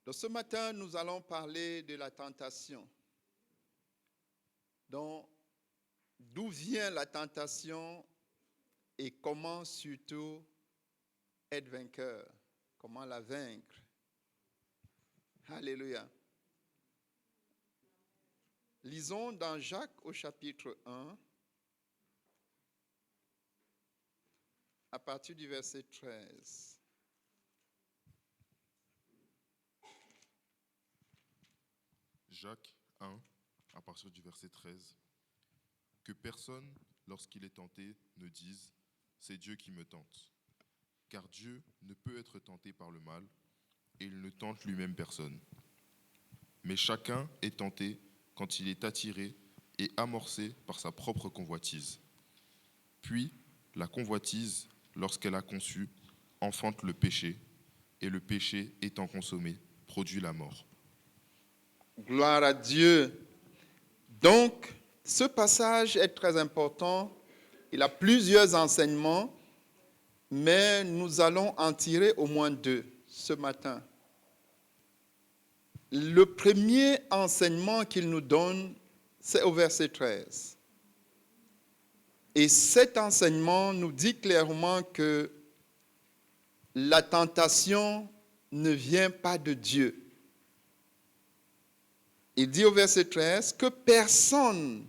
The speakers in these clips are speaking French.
Donc ce matin, nous allons parler de la tentation. Donc, d'où vient la tentation et comment surtout être vainqueur, comment la vaincre. Alléluia. Lisons dans Jacques au chapitre 1, à partir du verset 13. Jacques 1, à partir du verset 13. Que personne, lorsqu'il est tenté, ne dise « C'est Dieu qui me tente ». Car Dieu ne peut être tenté par le mal, et il ne tente lui-même personne. Mais chacun est tenté quand il est attiré et amorcé par sa propre convoitise. Puis, la convoitise, lorsqu'elle a conçu, enfante le péché, et le péché, étant consommé, produit la mort. Gloire à Dieu. Donc, ce passage est très important. Il a plusieurs enseignements, mais nous allons en tirer au moins deux ce matin. Le premier enseignement qu'il nous donne, c'est au verset 13. Et cet enseignement nous dit clairement que la tentation ne vient pas de Dieu. Il dit au verset 13 que personne,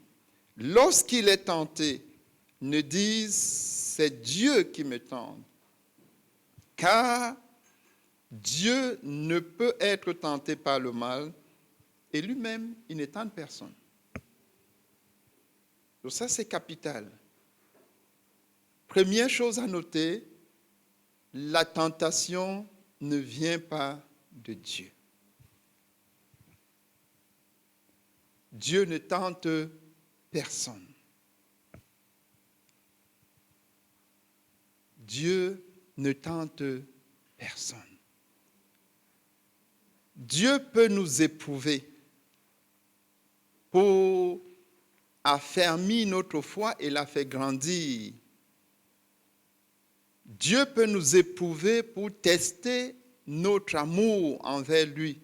lorsqu'il est tenté, ne dise « c'est Dieu qui me tente ». Car Dieu ne peut être tenté par le mal et lui-même, il ne tente personne. Donc ça, c'est capital. Première chose à noter, la tentation ne vient pas de Dieu. Dieu ne tente personne. Dieu ne tente personne. Dieu peut nous éprouver pour affermir notre foi et la faire grandir. Dieu peut nous éprouver pour tester notre amour envers lui.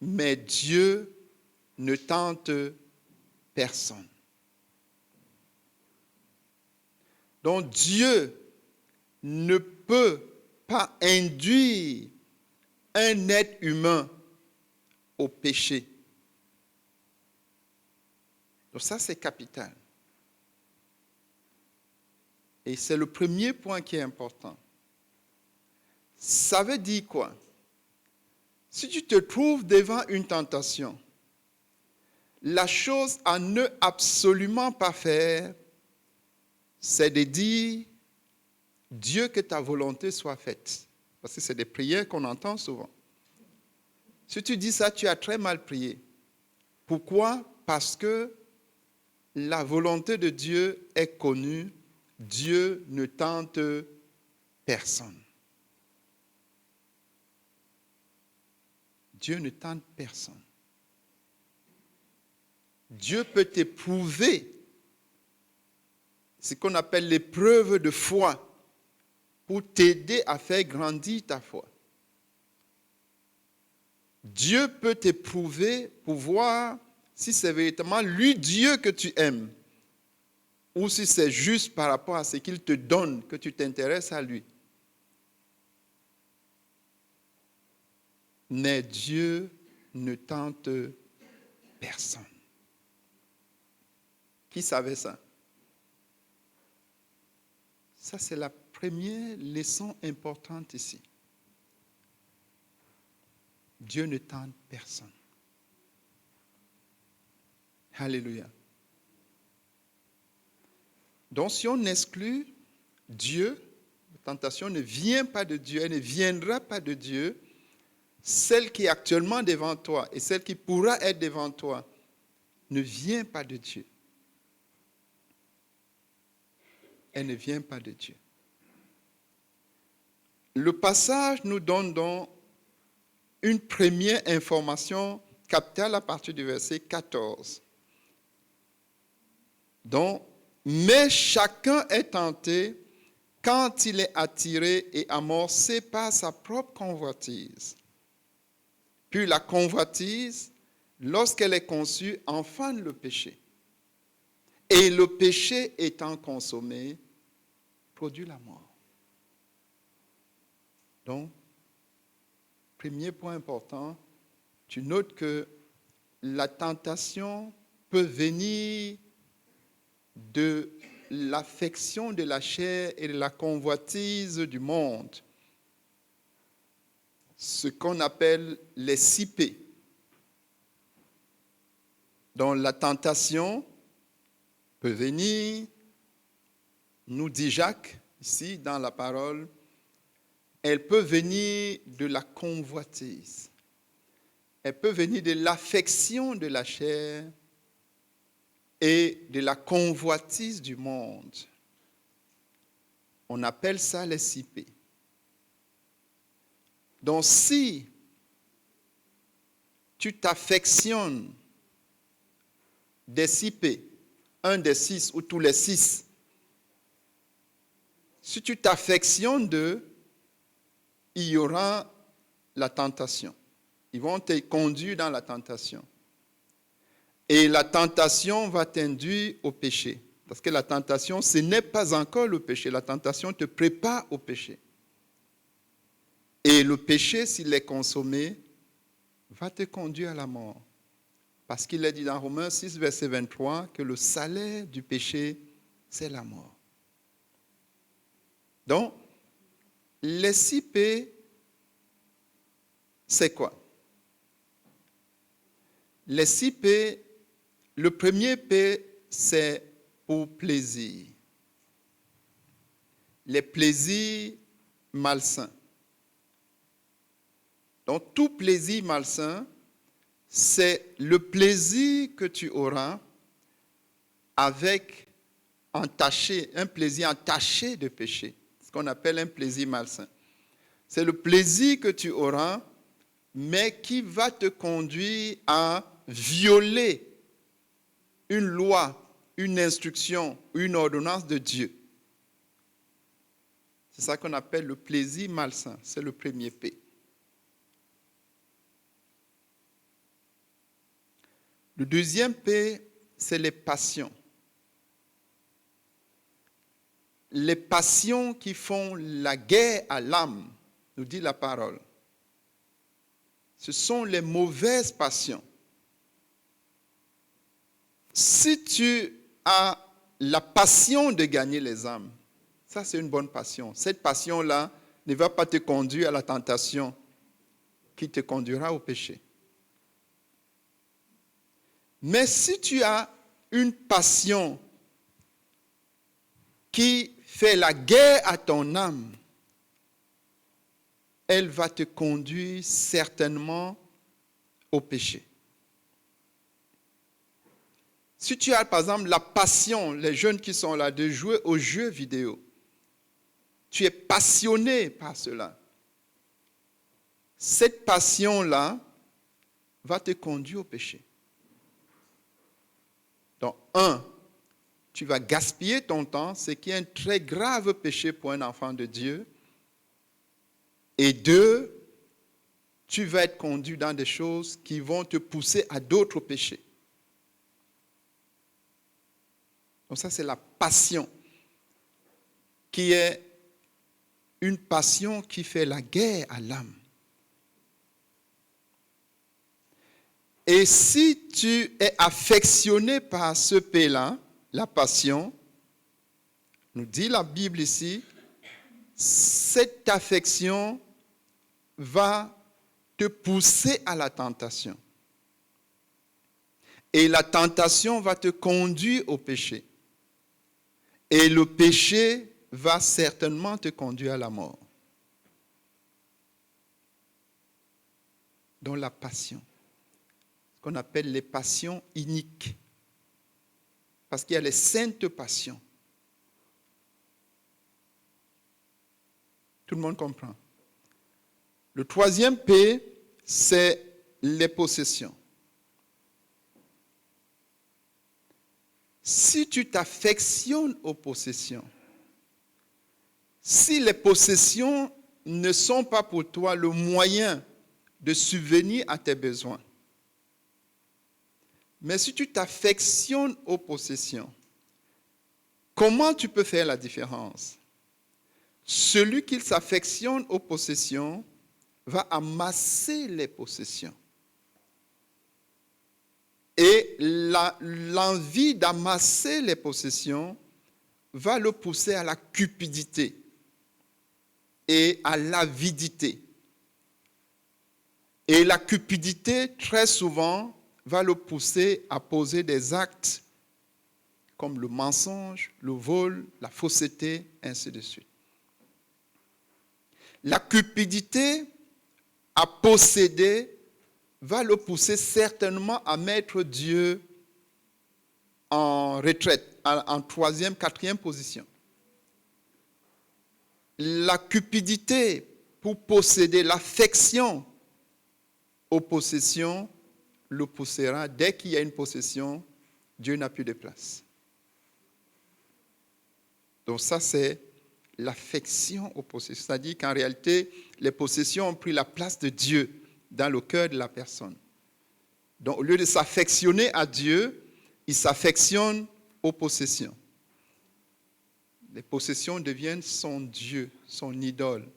Mais Dieu ne tente personne. Donc Dieu ne peut pas induire un être humain au péché. Donc ça, c'est capital. Et c'est le premier point qui est important. Ça veut dire quoi? Si tu te trouves devant une tentation, la chose à ne absolument pas faire, c'est de dire « Dieu, que ta volonté soit faite ». Parce que c'est des prières qu'on entend souvent. Si tu dis ça, tu as très mal prié. Pourquoi? Parce que la volonté de Dieu est connue. Dieu ne tente personne. Dieu ne tente personne. Dieu peut t'éprouver, ce qu'on appelle l'épreuve de foi, pour t'aider à faire grandir ta foi. Dieu peut t'éprouver pour voir si c'est véritablement lui Dieu que tu aimes, ou si c'est juste par rapport à ce qu'il te donne que tu t'intéresses à lui. Mais Dieu ne tente personne. Qui savait ça? Ça, c'est la première leçon importante ici. Dieu ne tente personne. Alléluia. Donc, si on exclut Dieu, la tentation ne vient pas de Dieu, elle ne viendra pas de Dieu. Celle qui est actuellement devant toi et celle qui pourra être devant toi ne vient pas de Dieu. Elle ne vient pas de Dieu. Le passage nous donne donc une première information capitale à partir du verset 14. Donc, mais chacun est tenté quand il est attiré et amorcé par sa propre convoitise. Puis la convoitise, lorsqu'elle est conçue, enfane le péché. Et le péché étant consommé, produit la mort. Donc, premier point important, tu notes que la tentation peut venir de l'affection de la chair et de la convoitise du monde, ce qu'on appelle les 6 P. Donc la tentation peut venir, nous dit Jacques, ici dans la parole, elle peut venir de la convoitise. Elle peut venir de l'affection de la chair et de la convoitise du monde. On appelle ça les 6 P. Donc si tu t'affectionnes des 6 P, un des 6 ou tous les 6, si tu t'affectionnes d'eux, il y aura la tentation. Ils vont te conduire dans la tentation. Et la tentation va t'induire au péché. Parce que la tentation, ce n'est pas encore le péché. La tentation te prépare au péché. Et le péché, s'il est consommé, va te conduire à la mort. Parce qu'il est dit dans Romains 6, verset 23, que le salaire du péché, c'est la mort. Donc, les 6 P, c'est quoi? Les 6 P, le premier P, c'est pour plaisir. Les plaisirs malsains. Donc, tout plaisir malsain, c'est le plaisir que tu auras avec entaché, un plaisir entaché de péché, ce qu'on appelle un plaisir malsain. C'est le plaisir que tu auras, mais qui va te conduire à violer une loi, une instruction, une ordonnance de Dieu. C'est ça qu'on appelle le plaisir malsain. C'est le premier P. Le deuxième P, c'est les passions. Les passions qui font la guerre à l'âme, nous dit la parole. Ce sont les mauvaises passions. Si tu as la passion de gagner les âmes, ça c'est une bonne passion. Cette passion-là ne va pas te conduire à la tentation qui te conduira au péché. Mais si tu as une passion qui fait la guerre à ton âme, elle va te conduire certainement au péché. Si tu as par exemple la passion, les jeunes qui sont là, de jouer aux jeux vidéo, tu es passionné par cela. Cette passion-là va te conduire au péché. Donc, tu vas gaspiller ton temps, ce qui est un très grave péché pour un enfant de Dieu. Et 2, tu vas être conduit dans des choses qui vont te pousser à d'autres péchés. Donc ça, c'est la passion, qui est une passion qui fait la guerre à l'âme. Et si tu es affectionné par ce P-là, la passion, nous dit la Bible ici, cette affection va te pousser à la tentation. Et la tentation va te conduire au péché. Et le péché va certainement te conduire à la mort. Donc la passion, ce qu'on appelle les passions iniques. Parce qu'il y a les saintes passions. Tout le monde comprend. Le troisième P, c'est les possessions. Si tu t'affectionnes aux possessions, Si les possessions ne sont pas pour toi le moyen de subvenir à tes besoins, mais si tu t'affectionnes aux possessions, comment tu peux faire la différence? Celui qui s'affectionne aux possessions va amasser les possessions. Et l'envie d'amasser les possessions va le pousser à la cupidité et à l'avidité. Et la cupidité, très souvent, va le pousser à poser des actes comme le mensonge, le vol, la fausseté, ainsi de suite. La cupidité à posséder va le pousser certainement à mettre Dieu en retraite, en troisième, quatrième position. La cupidité pour posséder, l'affection aux possessions le poussera. Dès qu'il y a une possession, Dieu n'a plus de place. Donc ça, c'est l'affection aux possessions. C'est-à-dire qu'en réalité, les possessions ont pris la place de Dieu dans le cœur de la personne. Donc au lieu de s'affectionner à Dieu, il s'affectionne aux possessions. Les possessions deviennent son Dieu, son idole.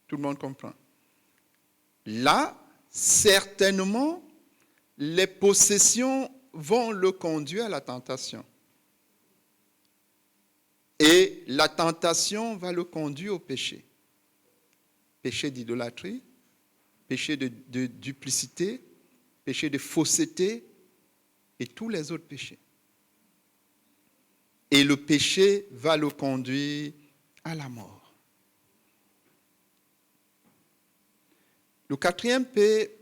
Tout le monde comprend. Là, certainement, les possessions vont le conduire à la tentation. Et la tentation va le conduire au péché. Péché d'idolâtrie, péché de duplicité, péché de fausseté et tous les autres péchés. Et le péché va le conduire à la mort. Le quatrième P,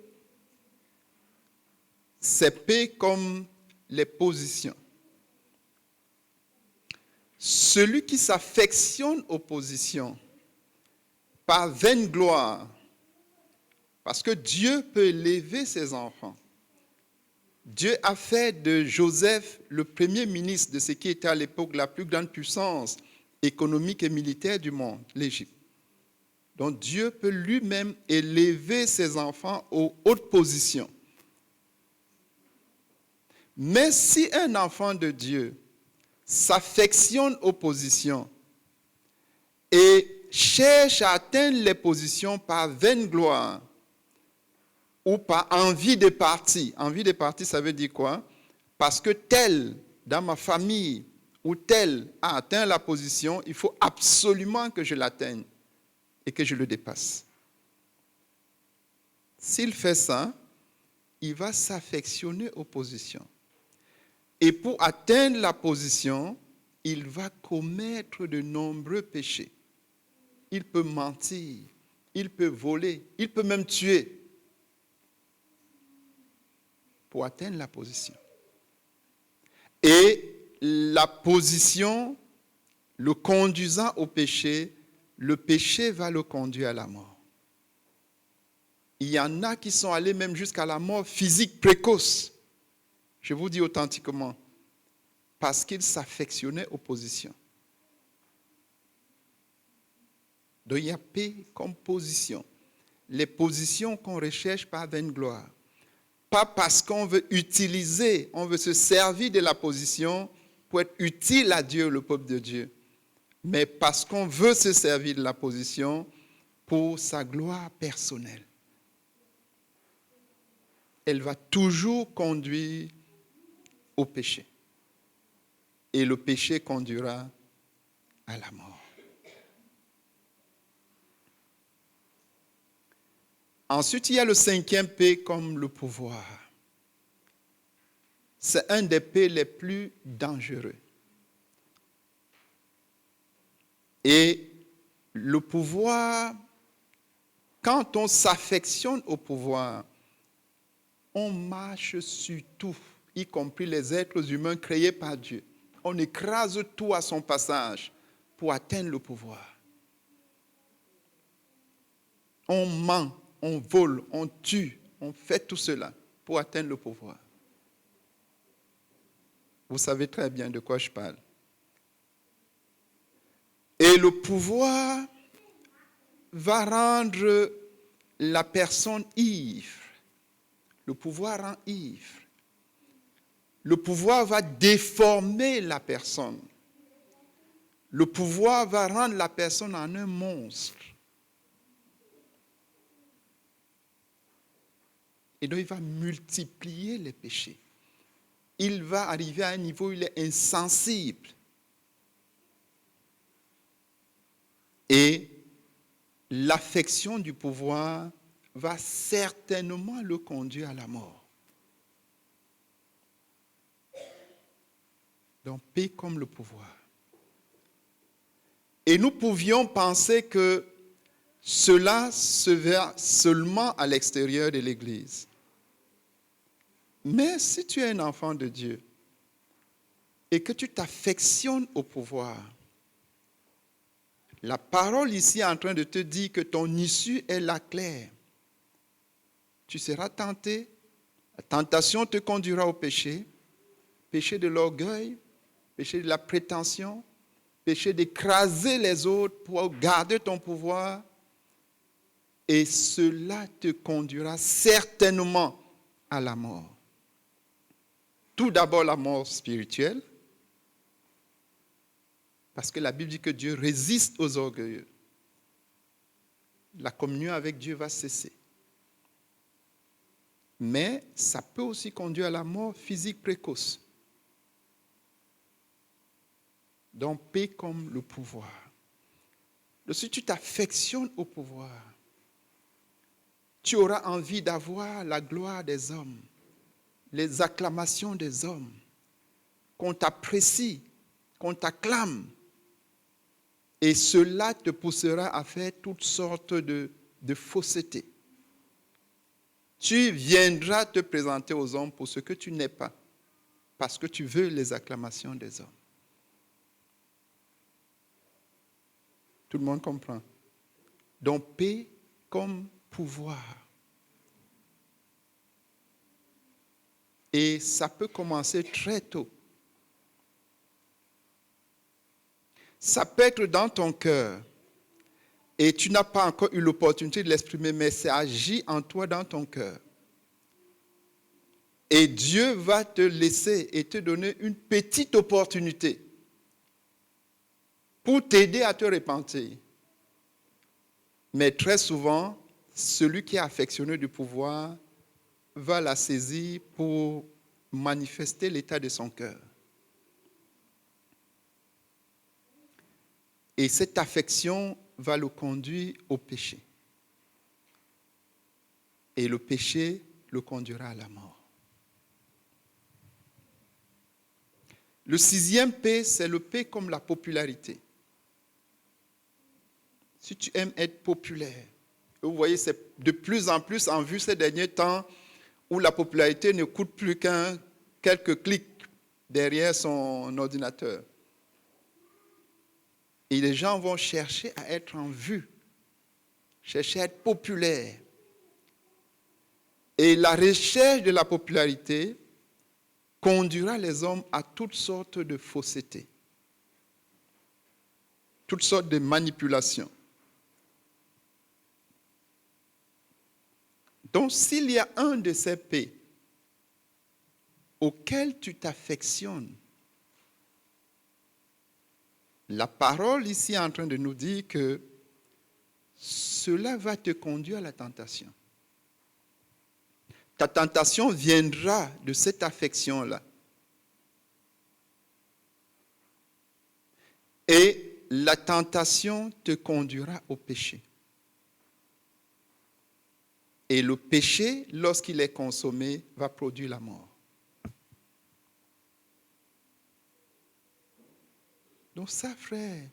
c'est P comme les positions. Celui qui s'affectionne aux positions par vaine gloire, parce que Dieu peut élever ses enfants. Dieu a fait de Joseph le premier ministre de ce qui était à l'époque la plus grande puissance économique et militaire du monde, l'Égypte. Donc Dieu peut lui-même élever ses enfants aux hautes positions. Mais si un enfant de Dieu s'affectionne aux positions et cherche à atteindre les positions par vaine gloire ou par envie de parti. Envie de parti, ça veut dire quoi? Parce que tel, dans ma famille, ou tel a atteint la position, il faut absolument que je l'atteigne et que je le dépasse. S'il fait ça, il va s'affectionner aux positions. Et pour atteindre la position, il va commettre de nombreux péchés. Il peut mentir, il peut voler, il peut même tuer pour atteindre la position. Et la position, le conduisant au péché, le péché va le conduire à la mort. Il y en a qui sont allés même jusqu'à la mort physique précoce. Je vous dis authentiquement, parce qu'ils s'affectionnaient aux positions. Donc il y a P comme position. Les positions qu'on recherche par vaine gloire. Pas parce qu'on veut utiliser, on veut se servir de la position pour être utile à Dieu, le peuple de Dieu, mais parce qu'on veut se servir de la position pour sa gloire personnelle. Elle va toujours conduire au péché. Et le péché conduira à la mort. Ensuite, il y a le cinquième P comme le pouvoir. C'est un des P les plus dangereux. Et le pouvoir, quand on s'affectionne au pouvoir, on marche sur tout, y compris les êtres humains créés par Dieu. On écrase tout à son passage pour atteindre le pouvoir. On ment, on vole, on tue, on fait tout cela pour atteindre le pouvoir. Vous savez très bien de quoi je parle. Et le pouvoir va rendre la personne ivre. Le pouvoir rend ivre. Le pouvoir va déformer la personne. Le pouvoir va rendre la personne en un monstre. Et donc, il va multiplier les péchés. Il va arriver à un niveau où il est insensible. Et l'affection du pouvoir va certainement le conduire à la mort. Donc, paix comme le pouvoir. Et nous pouvions penser que cela se verra seulement à l'extérieur de l'Église. Mais si tu es un enfant de Dieu et que tu t'affectionnes au pouvoir, la parole ici est en train de te dire que ton issue est la claire. Tu seras tenté, la tentation te conduira au péché, péché de l'orgueil, péché de la prétention, péché d'écraser les autres pour garder ton pouvoir. Et cela te conduira certainement à la mort. Tout d'abord la mort spirituelle, parce que la Bible dit que Dieu résiste aux orgueilleux. La communion avec Dieu va cesser. Mais ça peut aussi conduire à la mort physique précoce. Donc, paix comme le pouvoir. Donc, si tu t'affectionnes au pouvoir, tu auras envie d'avoir la gloire des hommes, les acclamations des hommes, qu'on t'apprécie, qu'on t'acclame. Et cela te poussera à faire toutes sortes de faussetés. Tu viendras te présenter aux hommes pour ce que tu n'es pas, parce que tu veux les acclamations des hommes. Tout le monde comprend. Donc, paix comme pouvoir. Et ça peut commencer très tôt. Ça peut être dans ton cœur et tu n'as pas encore eu l'opportunité de l'exprimer, mais c'est agi en toi dans ton cœur. Et Dieu va te laisser et te donner une petite opportunité pour t'aider à te repentir. Mais très souvent, celui qui est affectionné du pouvoir va la saisir pour manifester l'état de son cœur. Et cette affection va le conduire au péché. Et le péché le conduira à la mort. Le sixième P, c'est le P comme la popularité. Si tu aimes être populaire, vous voyez, c'est de plus en plus en vue ces derniers temps où la popularité ne coûte plus qu'un quelques clics derrière son ordinateur. Et les gens vont chercher à être en vue, chercher à être populaires. Et la recherche de la popularité conduira les hommes à toutes sortes de faussetés, toutes sortes de manipulations. Donc, s'il y a un de ces P auquel tu t'affectionnes, la parole ici est en train de nous dire que cela va te conduire à la tentation. Ta tentation viendra de cette affection-là. Et la tentation te conduira au péché. Et le péché, lorsqu'il est consommé, va produire la mort. Donc ça, frère,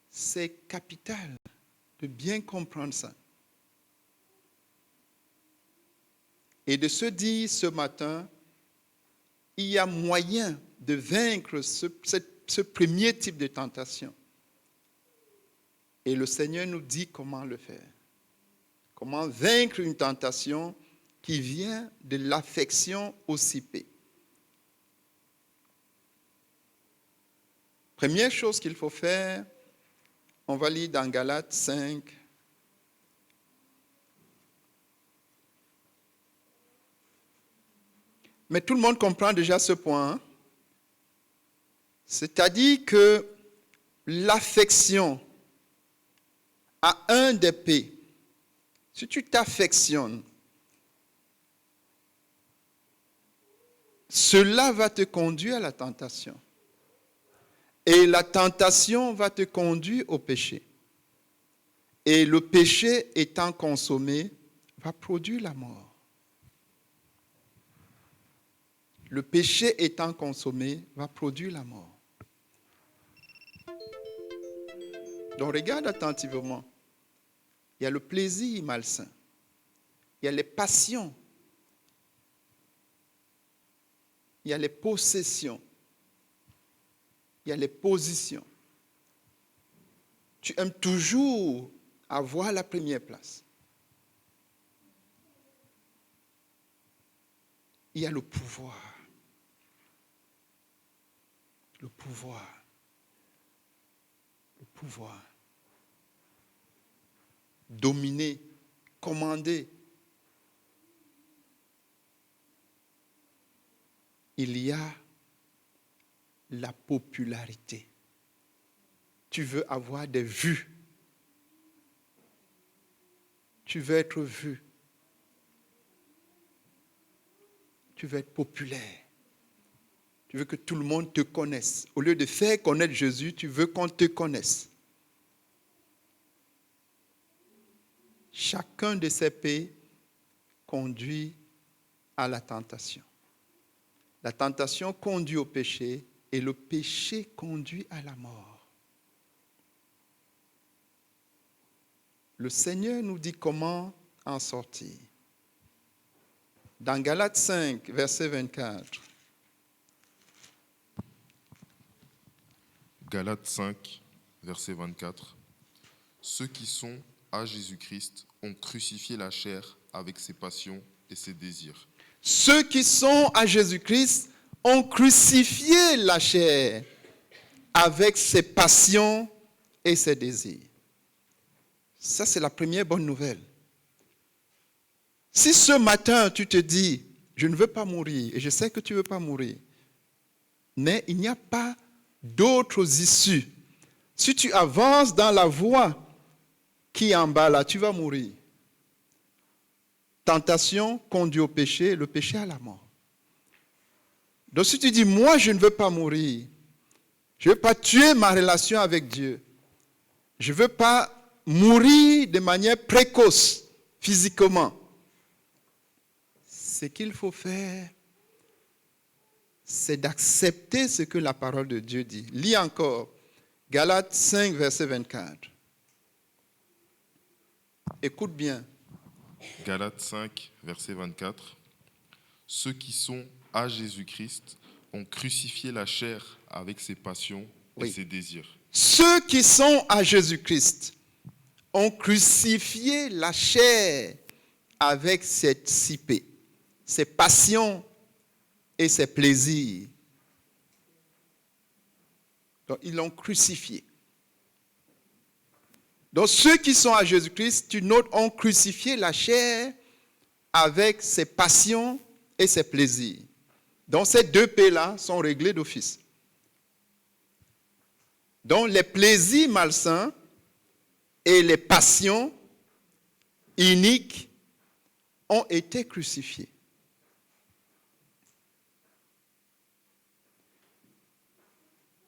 c'est capital de bien comprendre ça. Et de se dire ce matin, il y a moyen de vaincre ce premier type de tentation. Et le Seigneur nous dit comment le faire. Comment vaincre une tentation qui vient de l'affection au P. Première chose qu'il faut faire, On va lire dans Galates 5. Mais tout le monde comprend déjà ce point. C'est-à-dire que l'affection à un des P, si tu t'affectionnes, cela va te conduire à la tentation. Et la tentation va te conduire au péché. Et le péché étant consommé va produire la mort. Le péché étant consommé va produire la mort. Donc regarde attentivement. Il y a le plaisir malsain. Il y a les passions. Il y a les possessions. Il y a les positions. Tu aimes toujours avoir la première place. Il y a le pouvoir. Le pouvoir. Le pouvoir. Dominer, commander. Il y a la popularité. Tu veux avoir des vues. Tu veux être vu. Tu veux être populaire. Tu veux que tout le monde te connaisse. Au lieu de faire connaître Jésus, tu veux qu'on te connaisse. Chacun de ces pays conduit à la tentation. La tentation conduit au péché et le péché conduit à la mort. Le Seigneur nous dit comment en sortir. Dans Galates 5, verset 24. Galates 5, verset 24. Ceux qui sont à Jésus-Christ ont crucifié la chair avec ses passions et ses désirs. Ceux qui sont à Jésus-Christ ont crucifié la chair avec ses passions et ses désirs. Ça, c'est la première bonne nouvelle. Si ce matin, tu te dis, je ne veux pas mourir, et je sais que tu ne veux pas mourir, mais il n'y a pas d'autres issues. Si tu avances dans la voie qui est en bas là, tu vas mourir. Tentation conduit au péché, le péché à la mort. Donc si tu dis, moi je ne veux pas mourir, je ne veux pas tuer ma relation avec Dieu, je ne veux pas mourir de manière précoce, physiquement, ce qu'il faut faire, c'est d'accepter ce que la parole de Dieu dit. Lis encore, Galates 5, verset 24. Écoute bien. Galates 5, verset 24. Ceux qui sont à Jésus-Christ ont crucifié la chair avec ses passions et ses désirs. Ceux qui sont à Jésus-Christ ont crucifié la chair avec ses cipées, ses passions et ses plaisirs. Donc, ils l'ont crucifié. Donc, ceux qui sont à Jésus-Christ, tu notes, ont crucifié la chair avec ses passions et ses plaisirs. Donc, ces deux P-là sont réglés d'office. Donc, les plaisirs malsains et les passions iniques ont été crucifiés.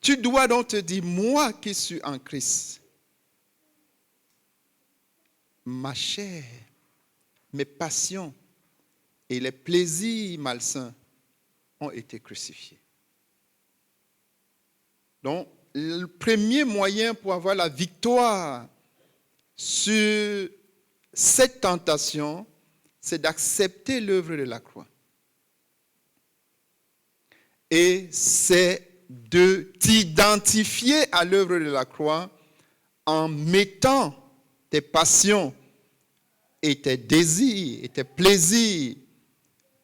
Tu dois donc te dire, moi qui suis en Christ, ma chair, mes passions et les plaisirs malsains ont été crucifiés. Donc, le premier moyen pour avoir la victoire sur cette tentation, c'est d'accepter l'œuvre de la croix. Et c'est de t'identifier à l'œuvre de la croix en mettant tes passions et tes désirs et tes plaisirs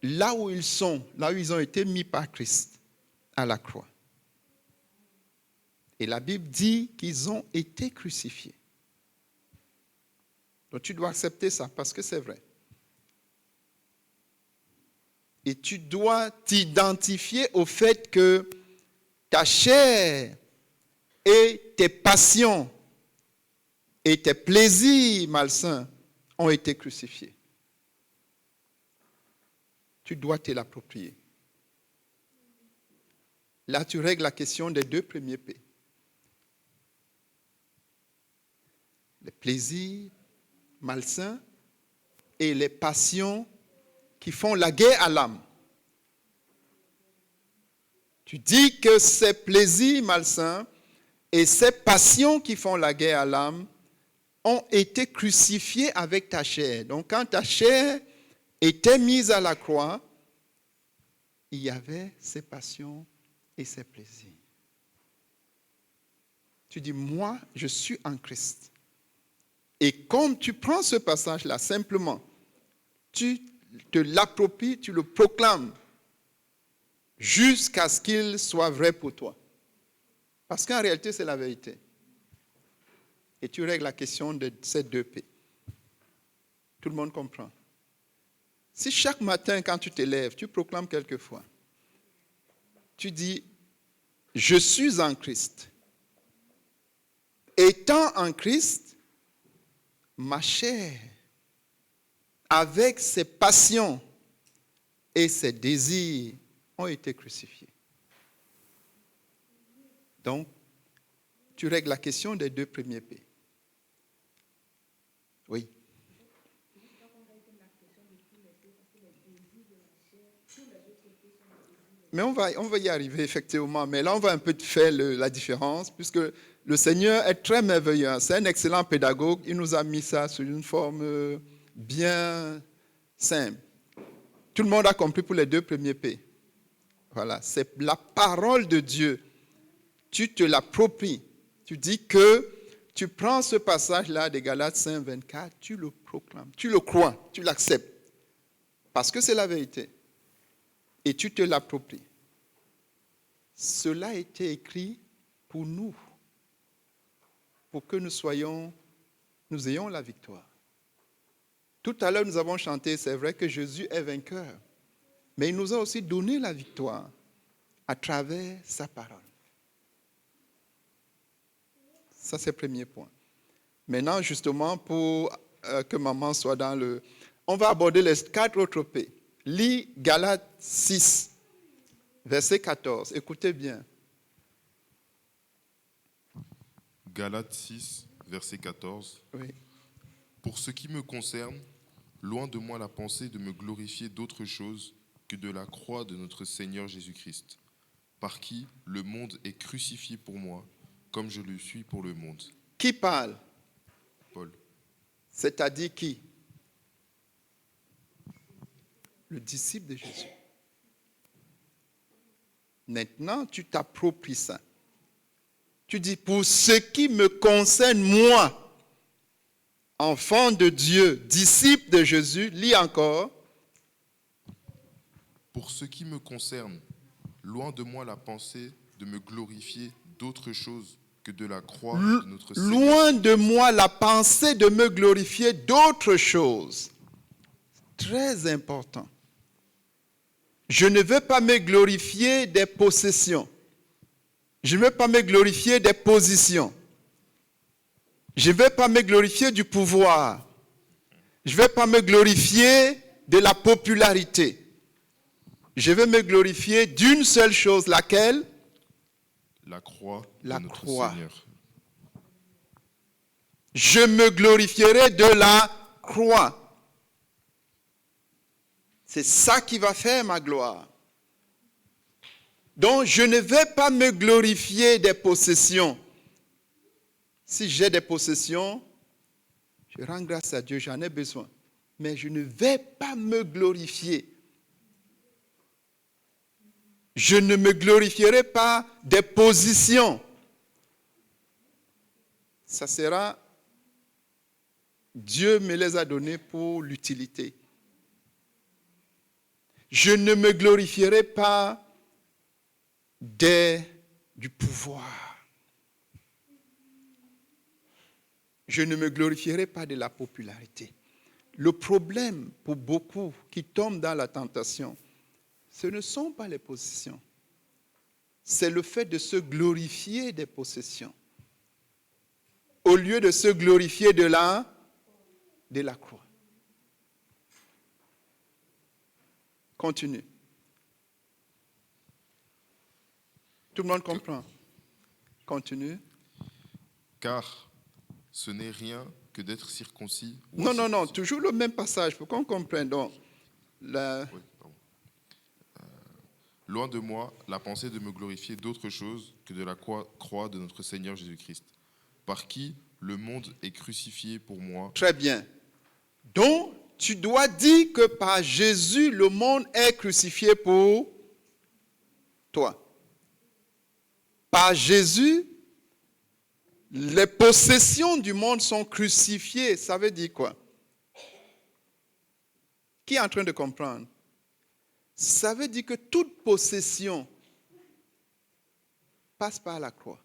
là où ils sont, là où ils ont été mis par Christ, à la croix. Et la Bible dit qu'ils ont été crucifiés. Donc tu dois accepter ça parce que c'est vrai. Et tu dois t'identifier au fait que ta chair et tes passions et tes plaisirs malsains ont été crucifiés. Tu dois te l'approprier. Là, tu règles la question des 2 premiers P. Les plaisirs malsains et les passions qui font la guerre à l'âme. Tu dis que ces plaisirs malsains et ces passions qui font la guerre à l'âme ont été crucifiés avec ta chair. Donc quand ta chair était mise à la croix, il y avait ces passions et ces plaisirs. Tu dis, moi, je suis en Christ. Et comme tu prends ce passage-là, simplement, tu te l'appropries, tu le proclames jusqu'à ce qu'il soit vrai pour toi. Parce qu'en réalité, c'est la vérité. Et tu règles la question de ces 2 P. Tout le monde comprend. Si chaque matin, quand tu te lèves, tu proclames quelquefois, tu dis, je suis en Christ. Étant en Christ, ma chair, avec ses passions et ses désirs, ont été crucifiés. Donc, tu règles la question des 2 premiers P. Oui. Mais on va y arriver, effectivement. Mais là, on va un peu faire la différence, puisque le Seigneur est très merveilleux. C'est un excellent pédagogue. Il nous a mis ça sous une forme bien simple. Tout le monde a compris pour les 2 premiers P. Voilà, c'est la parole de Dieu. Tu te l'appropries. Tu dis que tu prends ce passage-là de Galates 5, 24, tu le proclames, tu le crois, tu l'acceptes. Parce que c'est la vérité. Et tu te l'appropries. Cela a été écrit pour nous, pour que nous ayons la victoire. Tout à l'heure, nous avons chanté, c'est vrai que Jésus est vainqueur, mais il nous a aussi donné la victoire à travers sa parole. Ça, c'est le premier point. Maintenant, justement, pour que maman soit dans le... On va aborder les 4 autres P. Lis Galates 6, verset 14. Écoutez bien. Galates 6, verset 14. Oui. Pour ce qui me concerne, loin de moi la pensée de me glorifier d'autre chose que de la croix de notre Seigneur Jésus-Christ, par qui le monde est crucifié pour moi, comme je le suis pour le monde. Qui parle? Paul. C'est-à-dire qui? Le disciple de Jésus. Maintenant, tu t'appropries ça. Tu dis, pour ce qui me concerne, moi, enfant de Dieu, disciple de Jésus, lis encore. Pour ce qui me concerne, loin de moi la pensée de me glorifier d'autre chose que de la croix de notre Seigneur. Loin de moi la pensée de me glorifier d'autre chose. Très important. Je ne veux pas me glorifier des possessions. Je ne veux pas me glorifier des positions. Je ne veux pas me glorifier du pouvoir. Je ne veux pas me glorifier de la popularité. Je veux me glorifier d'une seule chose, laquelle? La croix de La notre croix. Seigneur. Je me glorifierai de la croix. C'est ça qui va faire ma gloire. Donc, je ne vais pas me glorifier des possessions. Si j'ai des possessions, je rends grâce à Dieu, j'en ai besoin. Mais je ne vais pas me glorifier. Je ne me glorifierai pas des positions. Ça sera, Dieu me les a données pour l'utilité. Je ne me glorifierai pas du pouvoir. Je ne me glorifierai pas de la popularité. Le problème pour beaucoup qui tombent dans la tentation, ce ne sont pas les possessions. C'est le fait de se glorifier des possessions. Au lieu de se glorifier de la croix. Continue. Tout le monde comprend. Continue. Car ce n'est rien que d'être circoncis. Non, toujours le même passage, pour qu'on comprenne. Donc, Oui, pardon. Loin de moi la pensée de me glorifier d'autre chose que de la croix de notre Seigneur Jésus-Christ, par qui le monde est crucifié pour moi. Très bien. Donc, tu dois dire que par Jésus, le monde est crucifié pour toi. Par Jésus, les possessions du monde sont crucifiées. Ça veut dire quoi? Qui est en train de comprendre? Ça veut dire que toute possession passe par la croix.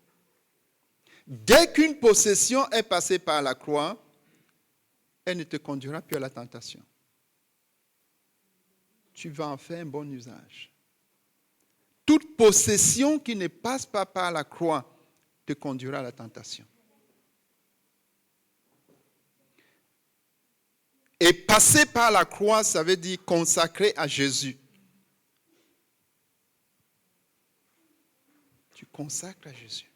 Dès qu'une possession est passée par la croix, elle ne te conduira plus à la tentation. Tu vas en faire un bon usage. Toute possession qui ne passe pas par la croix te conduira à la tentation. Et passer par la croix, ça veut dire consacrer à Jésus. Tu consacres à Jésus.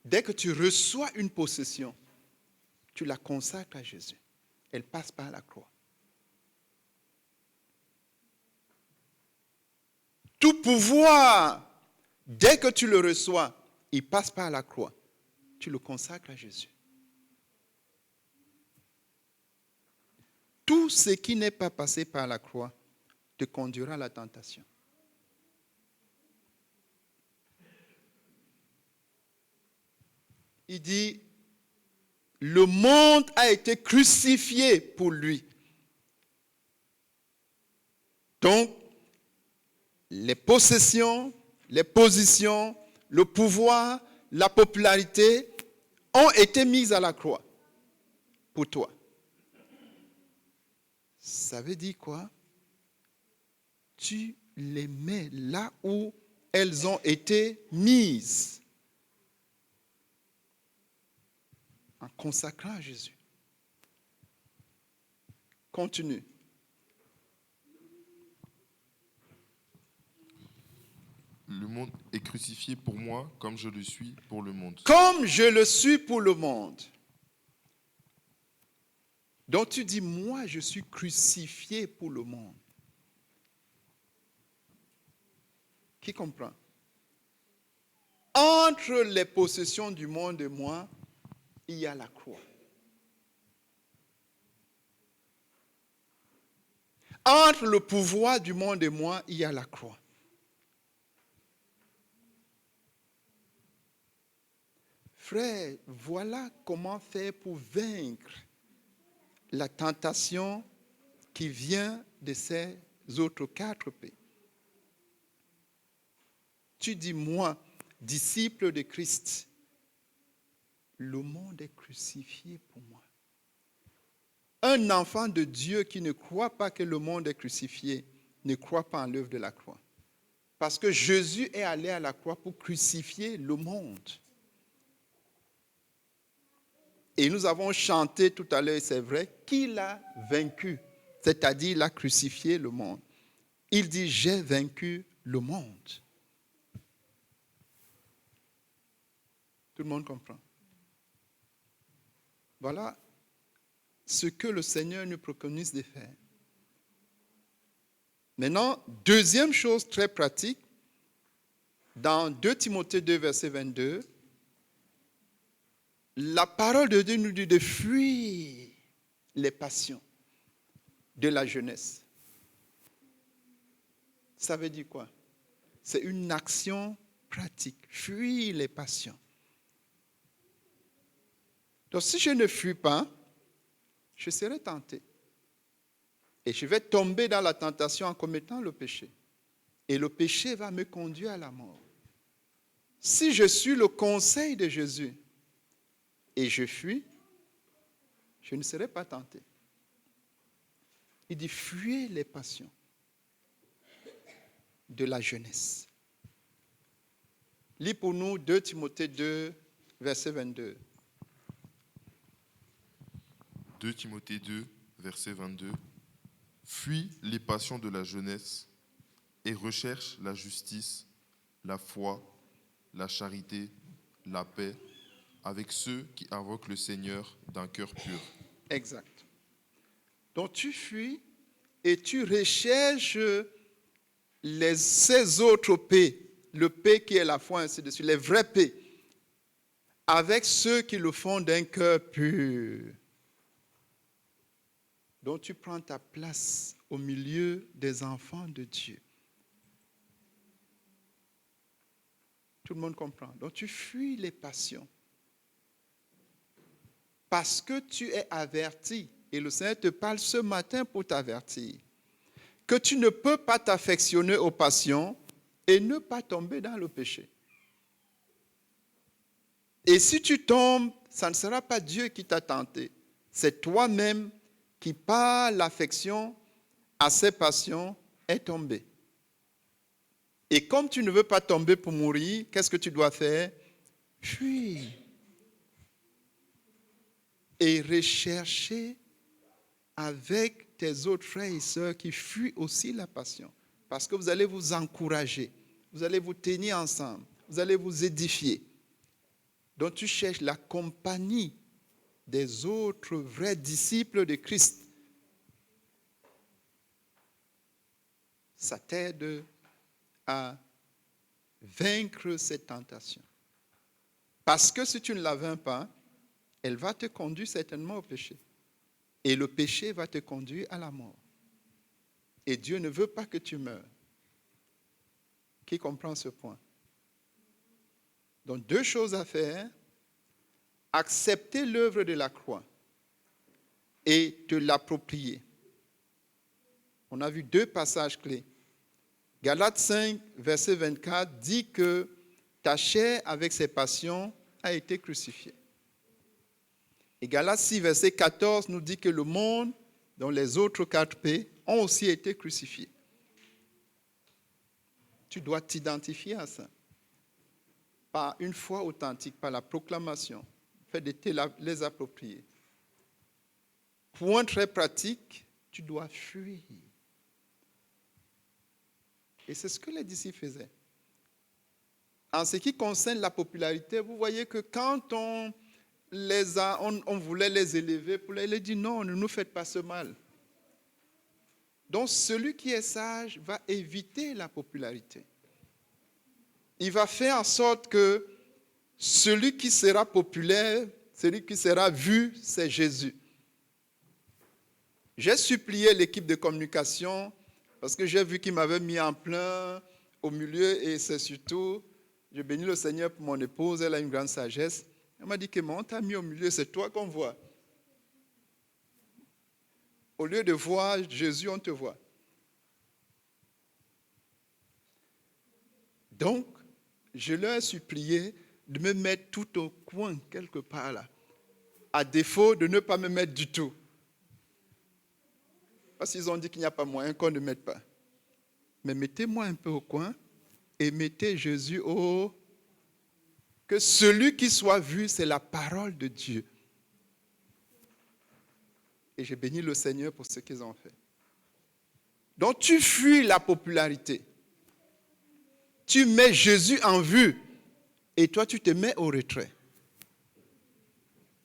Dès que tu reçois une possession, tu la consacres à Jésus. Elle passe par la croix. Tout pouvoir, dès que tu le reçois, il passe par la croix. Tu le consacres à Jésus. Tout ce qui n'est pas passé par la croix te conduira à la tentation. Il dit, le monde a été crucifié pour lui. Donc, les possessions, les positions, le pouvoir, la popularité ont été mises à la croix pour toi. Ça veut dire quoi? Tu les mets là où elles ont été mises. En consacrant à Jésus. Continue. Le monde est crucifié pour moi comme je le suis pour le monde. Comme je le suis pour le monde. Donc tu dis, moi je suis crucifié pour le monde. Qui comprend? Entre les possessions du monde et moi, il y a la croix. Entre le pouvoir du monde et moi, il y a la croix. Frère, voilà comment faire pour vaincre la tentation qui vient de ces autres 4 P. Tu dis, moi, disciple de Christ, le monde est crucifié pour moi. Un enfant de Dieu qui ne croit pas que le monde est crucifié ne croit pas en l'œuvre de la croix. Parce que Jésus est allé à la croix pour crucifier le monde. Et nous avons chanté tout à l'heure, c'est vrai, qu'il a vaincu, c'est-à-dire il a crucifié le monde. Il dit, j'ai vaincu le monde. Tout le monde comprend. Voilà ce que le Seigneur nous préconise de faire. Maintenant, deuxième chose très pratique, dans 2 Timothée 2, verset 22, la parole de Dieu nous dit de fuir les passions de la jeunesse. Ça veut dire quoi? C'est une action pratique. Fuir les passions. Donc si je ne fuis pas, je serai tenté. Et je vais tomber dans la tentation en commettant le péché. Et le péché va me conduire à la mort. Si je suis le conseil de Jésus, et je fuis, je ne serai pas tenté. Il dit, fuyez les passions de la jeunesse. Lis pour nous 2 Timothée 2, verset 22. 2 Timothée 2, verset 22. Fuis les passions de la jeunesse et recherche la justice, la foi, la charité, la paix, avec ceux qui invoquent le Seigneur d'un cœur pur. Exact. Donc tu fuis et tu recherches ces autres paix, le paix qui est la foi, ainsi de suite, les vraies paix, avec ceux qui le font d'un cœur pur. Donc tu prends ta place au milieu des enfants de Dieu. Tout le monde comprend. Donc tu fuis les passions. Parce que tu es averti, et le Seigneur te parle ce matin pour t'avertir, que tu ne peux pas t'affectionner aux passions et ne pas tomber dans le péché. Et si tu tombes, ça ne sera pas Dieu qui t'a tenté, c'est toi-même qui, par l'affection à ces passions, est tombé. Et comme tu ne veux pas tomber pour mourir, qu'est-ce que tu dois faire? Fuir. Et rechercher avec tes autres frères et sœurs qui fuient aussi la passion. Parce que vous allez vous encourager, vous allez vous tenir ensemble, vous allez vous édifier. Donc tu cherches la compagnie des autres vrais disciples de Christ. Ça t'aide à vaincre cette tentation. Parce que si tu ne la vains pas, elle va te conduire certainement au péché. Et le péché va te conduire à la mort. Et Dieu ne veut pas que tu meurs. Qui comprend ce point? Donc 2 choses à faire. Accepter l'œuvre de la croix et te l'approprier. On a vu 2 passages clés. Galates 5, verset 24 dit que ta chair avec ses passions a été crucifiée. Et Galates 6, verset 14 nous dit que le monde, dont les autres 4 P, ont aussi été crucifiés. Tu dois t'identifier à ça. Par une foi authentique, par la proclamation. Fait de te les approprier. Point très pratique, tu dois fuir. Et c'est ce que les disciples faisaient. En ce qui concerne la popularité, vous voyez que quand on voulait les élever, pour les dire non, ne nous faites pas ce mal. Donc celui qui est sage va éviter la popularité. Il va faire en sorte que celui qui sera populaire, celui qui sera vu, c'est Jésus. J'ai supplié l'équipe de communication parce que j'ai vu qu'ils m'avaient mis en plein au milieu et c'est surtout, je bénis le Seigneur pour mon épouse, elle a une grande sagesse. Elle m'a dit que on t'a mis au milieu, c'est toi qu'on voit. Au lieu de voir Jésus, on te voit. Donc, je leur ai supplié de me mettre tout au coin, quelque part là, à défaut de ne pas me mettre du tout. Parce qu'ils ont dit qu'il n'y a pas moyen qu'on ne mette pas. Mais mettez-moi un peu au coin et mettez Jésus au... Que celui qui soit vu, c'est la parole de Dieu. Et j'ai béni le Seigneur pour ce qu'ils ont fait. Donc tu fuis la popularité. Tu mets Jésus en vue et toi tu te mets au retrait.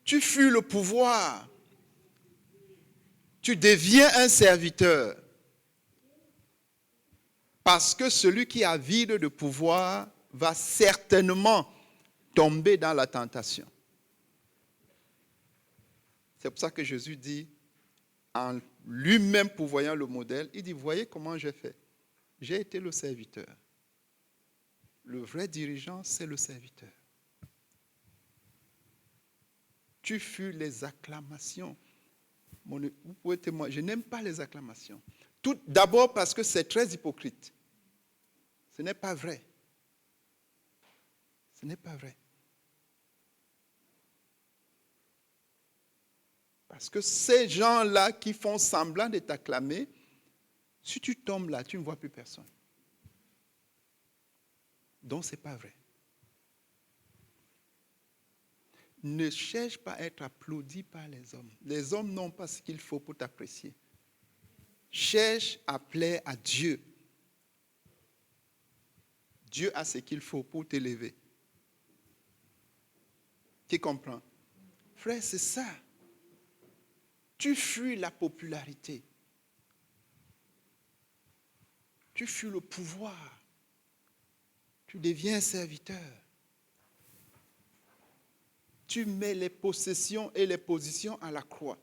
Tu fuis le pouvoir. Tu deviens un serviteur. Parce que celui qui a vide de pouvoir va certainement tomber dans la tentation. C'est pour ça que Jésus dit, en lui-même pourvoyant le modèle, il dit, voyez comment j'ai fait. J'ai été le serviteur. Le vrai dirigeant, c'est le serviteur. Tu fuis les acclamations. Vous pouvez témoigner, je n'aime pas les acclamations. Tout d'abord parce que c'est très hypocrite. Ce n'est pas vrai. Ce n'est pas vrai. Parce que ces gens-là qui font semblant de t'acclamer, si tu tombes là, tu ne vois plus personne. Donc, ce n'est pas vrai. Ne cherche pas à être applaudi par les hommes. Les hommes n'ont pas ce qu'il faut pour t'apprécier. Cherche à plaire à Dieu. Dieu a ce qu'il faut pour t'élever. Tu comprends? Frère, c'est ça. Tu fuis la popularité. Tu fuis le pouvoir. Tu deviens serviteur. Tu mets les possessions et les positions à la croix.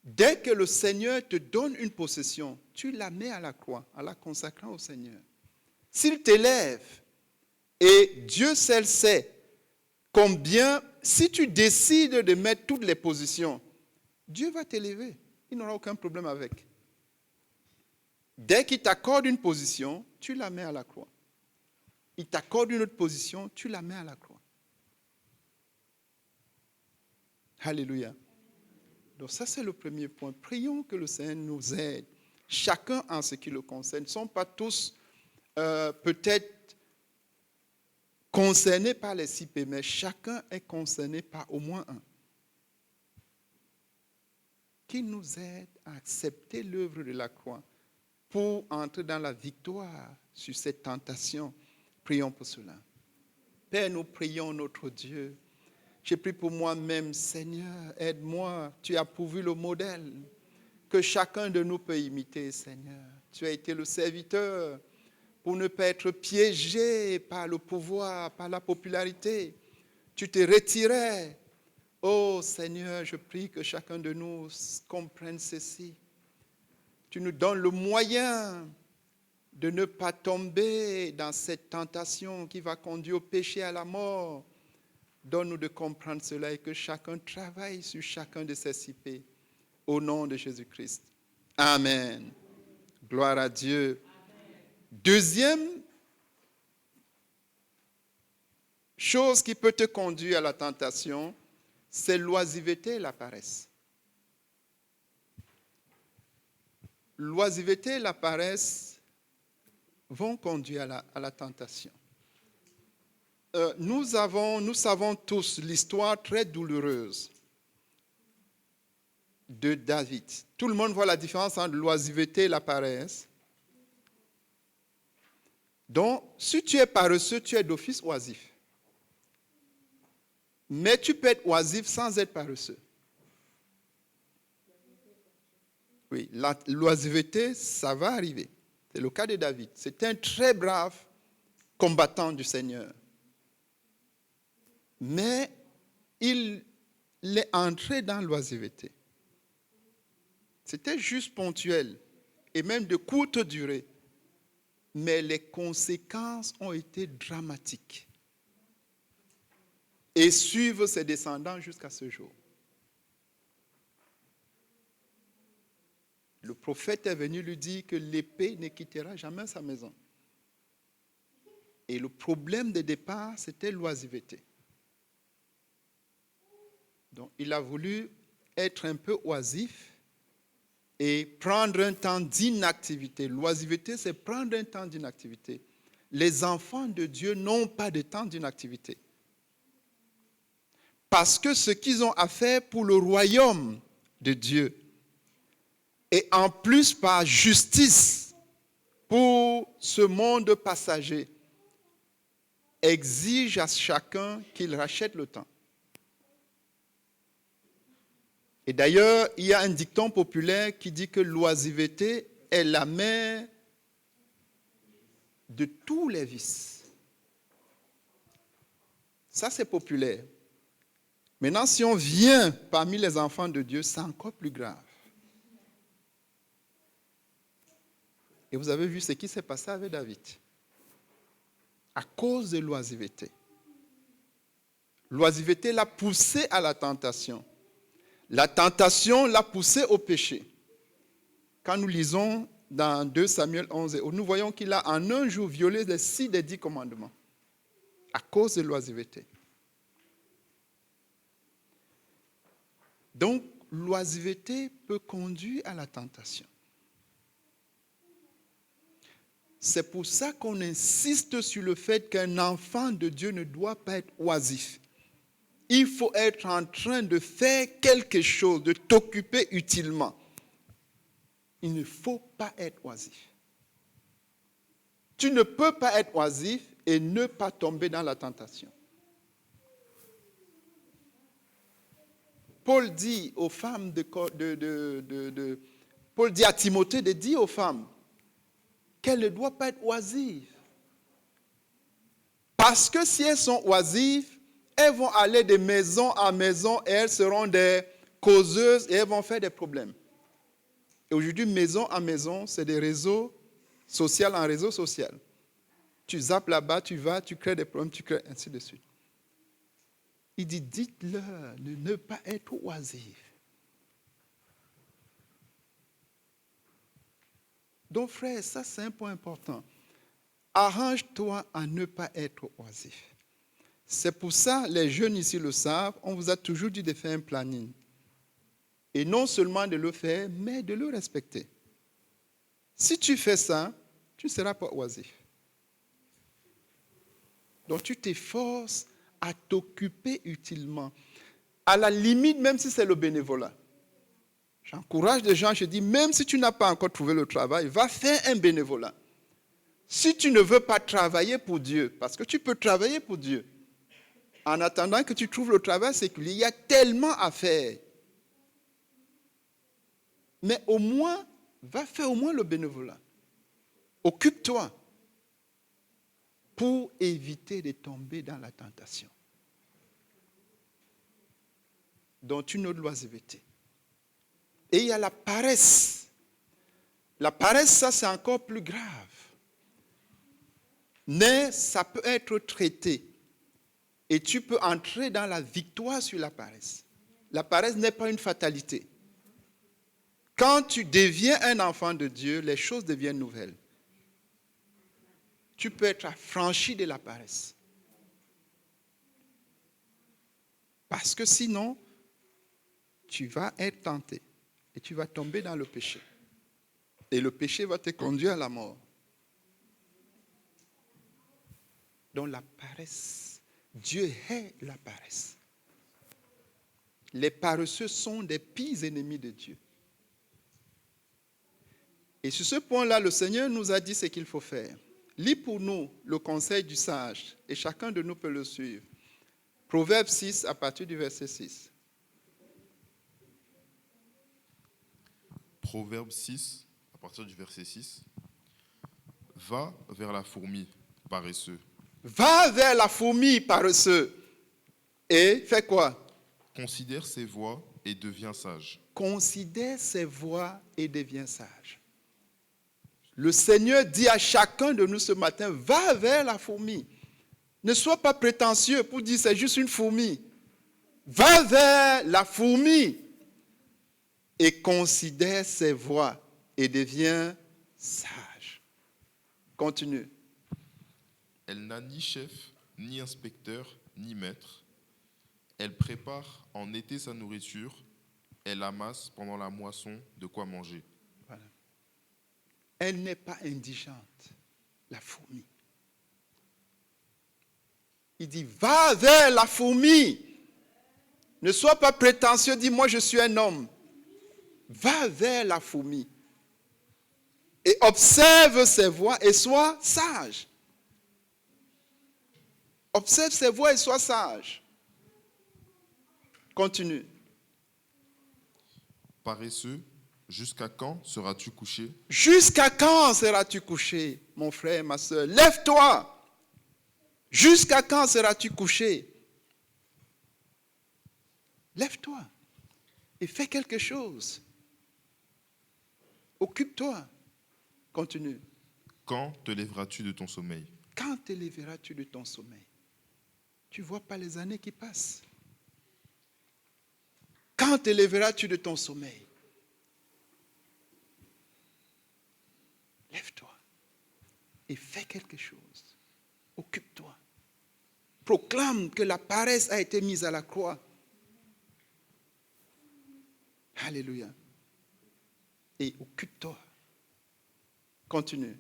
Dès que le Seigneur te donne une possession, tu la mets à la croix, en la consacrant au Seigneur. S'il t'élève, et Dieu seul sait combien, si tu décides de mettre toutes les positions, Dieu va t'élever. Il n'aura aucun problème avec. Dès qu'il t'accorde une position, tu la mets à la croix. Il t'accorde une autre position, tu la mets à la croix. Alléluia. Donc ça, c'est le premier point. Prions que le Seigneur nous aide. Chacun en ce qui le concerne. Ils ne sont pas tous peut-être concernés par les 6P, mais chacun est concerné par au moins un. Qui nous aide à accepter l'œuvre de la croix pour entrer dans la victoire sur cette tentation. Prions pour cela. Père, nous prions notre Dieu. J'ai prié pour moi-même, Seigneur, aide-moi. Tu as pourvu le modèle que chacun de nous peut imiter, Seigneur. Tu as été le serviteur pour ne pas être piégé par le pouvoir, par la popularité. Tu te retirais. Oh Seigneur, je prie que chacun de nous comprenne ceci. Tu nous donnes le moyen de ne pas tomber dans cette tentation qui va conduire au péché, à la mort. Donne-nous de comprendre cela et que chacun travaille sur chacun de ces 6P. Au nom de Jésus-Christ. Amen. Gloire à Dieu. Amen. Deuxième chose qui peut te conduire à la tentation, c'est l'oisiveté et la paresse. L'oisiveté et la paresse vont conduire à la tentation. Nous savons tous l'histoire très douloureuse de David. Tout le monde voit la différence entre l'oisiveté et la paresse. Donc, si tu es paresseux, tu es d'office oisif. Mais tu peux être oisif sans être paresseux. Oui, l'oisiveté, ça va arriver. C'est le cas de David. C'est un très brave combattant du Seigneur. Mais il est entré dans l'oisiveté. C'était juste ponctuel et même de courte durée. Mais les conséquences ont été dramatiques. Et suivent ses descendants jusqu'à ce jour. Le prophète est venu lui dire que l'épée ne quittera jamais sa maison. Et le problème de départ, c'était l'oisiveté. Donc, il a voulu être un peu oisif et prendre un temps d'inactivité. L'oisiveté, c'est prendre un temps d'inactivité. Les enfants de Dieu n'ont pas de temps d'inactivité. Parce que ce qu'ils ont à faire pour le royaume de Dieu, et en plus par justice pour ce monde passager, exige à chacun qu'il rachète le temps. Et d'ailleurs, il y a un dicton populaire qui dit que l'oisiveté est la mère de tous les vices. Ça, c'est populaire. Maintenant, si on vient parmi les enfants de Dieu, c'est encore plus grave. Et vous avez vu ce qui s'est passé avec David. À cause de l'oisiveté. L'oisiveté l'a poussé à la tentation. La tentation l'a poussé au péché. Quand nous lisons dans 2 Samuel 11, nous voyons qu'il a en un jour violé les 6 des 10 commandements. À cause de l'oisiveté. Donc, l'oisiveté peut conduire à la tentation. C'est pour ça qu'on insiste sur le fait qu'un enfant de Dieu ne doit pas être oisif. Il faut être en train de faire quelque chose, de t'occuper utilement. Il ne faut pas être oisif. Tu ne peux pas être oisif et ne pas tomber dans la tentation. Paul dit aux femmes Paul dit à Timothée de dire aux femmes qu'elles ne doivent pas être oisives. Parce que si elles sont oisives, elles vont aller de maison en maison et elles seront des causeuses et elles vont faire des problèmes. Et aujourd'hui, maison en maison, c'est des réseaux sociaux en réseau social. Tu zappes là-bas, tu vas, tu crées des problèmes, tu crées ainsi de suite. Il dit, dites-leur de ne pas être oisifs. Donc frère, ça c'est un point important. Arrange-toi à ne pas être oisif. C'est pour ça, les jeunes ici le savent, on vous a toujours dit de faire un planning. Et non seulement de le faire, mais de le respecter. Si tu fais ça, tu ne seras pas oisif. Donc tu t'efforces à t'occuper utilement. À la limite, même si c'est le bénévolat. J'encourage les gens, je dis, même si tu n'as pas encore trouvé le travail, va faire un bénévolat. Si tu ne veux pas travailler pour Dieu, parce que tu peux travailler pour Dieu, en attendant que tu trouves le travail séculier, il y a tellement à faire. Mais au moins, va faire au moins le bénévolat. Occupe-toi pour éviter de tomber dans la tentation. Donc une autre oisiveté. Et il y a la paresse. La paresse, ça c'est encore plus grave. Mais ça peut être traité. Et tu peux entrer dans la victoire sur la paresse. La paresse n'est pas une fatalité. Quand tu deviens un enfant de Dieu, les choses deviennent nouvelles. Tu peux être affranchi de la paresse. Parce que sinon, tu vas être tenté et tu vas tomber dans le péché. Et le péché va te conduire à la mort. Donc la paresse, Dieu hait la paresse. Les paresseux sont des pires ennemis de Dieu. Et sur ce point-là, le Seigneur nous a dit ce qu'il faut faire. Lis pour nous le conseil du sage, et chacun de nous peut le suivre. Proverbe 6, à partir du verset 6. Proverbe 6, à partir du verset 6. Va vers la fourmi, paresseux. Va vers la fourmi, paresseux. Et fais quoi? Considère ses voies et deviens sage. Considère ses voies et deviens sage. Le Seigneur dit à chacun de nous ce matin, va vers la fourmi. Ne sois pas prétentieux pour dire c'est juste une fourmi. Va vers la fourmi et considère ses voies et deviens sage. Continue. Elle n'a ni chef, ni inspecteur, ni maître. Elle prépare en été sa nourriture. Elle amasse pendant la moisson de quoi manger. Voilà. Elle n'est pas indigente, la fourmi. Il dit, va vers la fourmi. Ne sois pas prétentieux, dis moi je suis un homme. Va vers la fourmi. Et observe ses voies et sois sage. Observe ses voies et sois sage. Continue. Paresseux, jusqu'à quand seras-tu couché? Jusqu'à quand seras-tu couché, mon frère, ma soeur? Lève-toi. Jusqu'à quand seras-tu couché? Lève-toi et fais quelque chose. Occupe-toi. Continue. Quand te lèveras-tu de ton sommeil? Quand te lèveras-tu de ton sommeil? Tu ne vois pas les années qui passent. Quand te lèveras-tu de ton sommeil? Lève-toi et fais quelque chose. Occupe-toi. Proclame que la paresse a été mise à la croix. Alléluia. Et occupe-toi. Continue.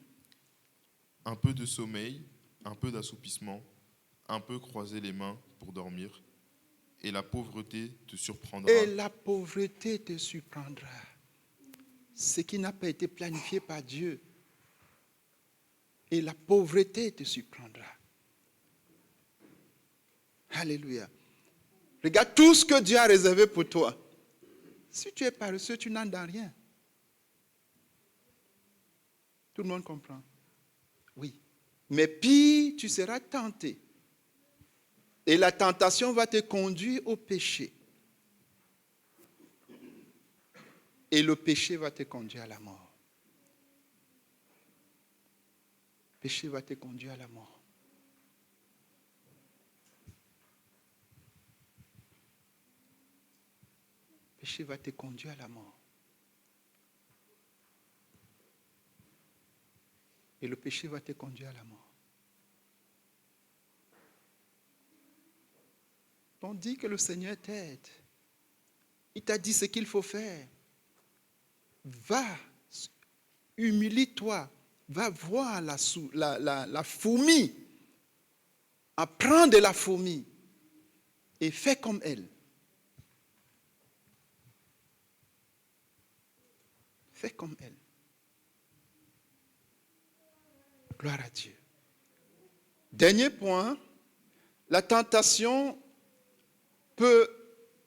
Un peu de sommeil, un peu d'assoupissement, un peu croiser les mains pour dormir, et la pauvreté te surprendra. Et la pauvreté te surprendra. Ce qui n'a pas été planifié par Dieu. Et la pauvreté te surprendra. Alléluia. Regarde tout ce que Dieu a réservé pour toi. Si tu es paresseux, tu n'en as rien. Tout le monde comprend? Oui. Mais pire, tu seras tenté. Et la tentation va te conduire au péché. Et le péché va te conduire à la mort. Le péché va te conduire à la mort. Le péché va te conduire à la mort. Et le péché va te conduire à la mort. On dit que le Seigneur t'aide. Il t'a dit ce qu'il faut faire. Va, humilie-toi, va voir la fourmi. Apprends de la fourmi et fais comme elle. Fais comme elle. Gloire à Dieu. Dernier point, la tentation peut